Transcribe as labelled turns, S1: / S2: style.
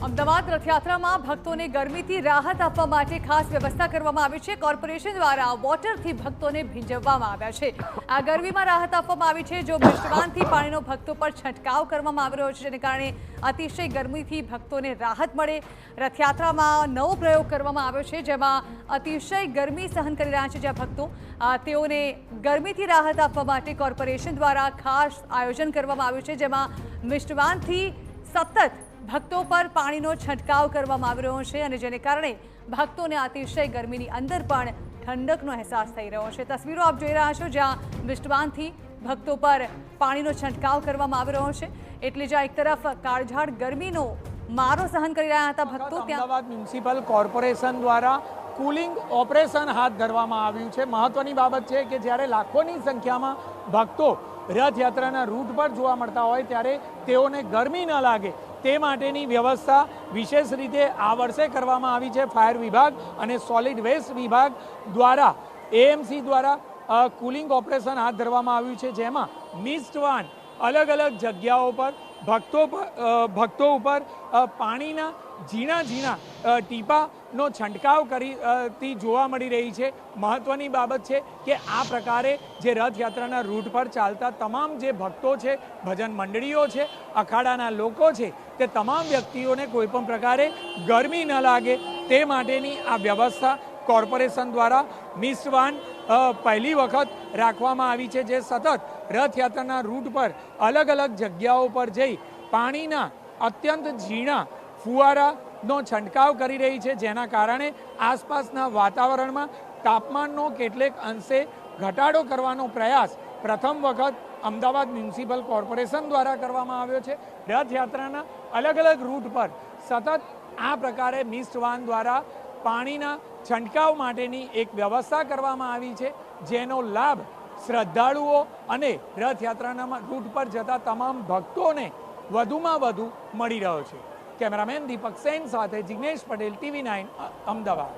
S1: અમદાવાદ રથયાત્રામાં ભક્તોને ગરમીથી રાહત આપવા માટે ખાસ વ્યવસ્થા કરવામાં આવી છે। કોર્પોરેશન દ્વારા વોટરથી ભક્તોને ભીંજવવામાં આવ્યા છે। આ ગરમીમાં રાહત આપવામાં આવી છે। જો મિષ્ટવાનથી પાણીનો ભક્તો પર છંટકાવ કરવામાં આવી રહ્યો છે, જેને કારણે અતિશય ગરમીથી ભક્તોને રાહત મળે। રથયાત્રામાં નવો પ્રયોગ કરવામાં આવ્યો છે, જેમાં અતિશય ગરમી સહન કરી રહ્યા છે જ્યાં ભક્તો, તેઓને ગરમીથી રાહત આપવા માટે કોર્પોરેશન દ્વારા ખાસ આયોજન કરવામાં આવ્યું છે, જેમાં મિષ્ટવાનથી સતત ભક્તો પર પાણીનો છંટકાવ કરવામાં આવી રહ્યો છે અને જેને કારણે ભક્તોને અતિશય ગરમીની અંદર પણ ઠંડકનો અહેસાસ થઈ રહ્યો છે। તસવીરો આપ જોઈ રહ્યા છો જ્યાં મિષ્ટવાનથી ભક્તો પર પાણીનો છંટકાવ કરવામાં આવી રહ્યો છે। એટલે જ્યાં એક તરફ કાળઝાળ ગરમીનો મારો સહન કરી રહ્યા હતા ભક્તો, ત્યાં
S2: અમદાવાદ મ્યુનિસિપલ કોર્પોરેશન દ્વારા કુલિંગ ઓપરેશન હાથ ધરવામાં આવ્યું છે। મહત્વની બાબત છે કે જ્યારે લાખોની સંખ્યામાં ભક્તો રથયાત્રાના રૂટ પર જોવા મળતા હોય ત્યારે તેઓને ગરમી ન લાગે તે માટેની વ્યવસ્થા વિશેષ રીતે આ વર્ષે કરવામાં આવી છે। ફાયર વિભાગ અને સોલિડ વેસ્ટ વિભાગ દ્વારા એએમસી દ્વારા કુલિંગ ઓપરેશન હાથ ધરવામાં આવ્યું છે, જેમાં મિસ્ટવાન અલગ અલગ જગ્યાઓ પર ભક્તો ઉપર પાણીના ઝીણા ટીપાનો છંટકાવ કરતી જોવા મળી રહી છે। મહત્વની બાબત છે કે આ પ્રકારે જે રથયાત્રાના રૂટ પર ચાલતા તમામ જે ભક્તો છે, ભજન મંડળીઓ છે, અખાડાના લોકો છે, તે તમામ વ્યક્તિઓને કોઈપણ પ્રકારે ગરમી ન લાગે તે માટેની આ વ્યવસ્થા કોર્પોરેશન દ્વારા મિસ્ટવાન પહેલી વખત રાખવામાં આવી છે, જે સતત રથયાત્રાના રૂટ પર અલગ અલગ જગ્યાઓ પર જઈ પાણીના અત્યંત ઝીણા ફુવારાનો છંટકાવ કરી રહી છે, જેના કારણે આસપાસના વાતાવરણમાં તાપમાનનો કેટલેક અંશે ઘટાડો કરવાનો પ્રયાસ પ્રથમ વખત અમદાવાદ મ્યુનિસિપલ કોર્પોરેશન દ્વારા કરવામાં આવ્યો છે। રથયાત્રાના અલગ અલગ રૂટ પર સતત આ પ્રકારે મિસ્ટવાન દ્વારા પાણીના છંટકાવ માટેની એક વ્યવસ્થા કરવામાં આવી છે, જેનો લાભ શ્રદ્ધાળુઓ અને રથયાત્રાના રૂટ પર જતા તમામ ભક્તોને વધુમાં વધુ મળી રહ્યો છે। કેમેરામેન દીપક સેન સાથે જિગ્નેશ પટેલ, TV9 અમદાવાદ।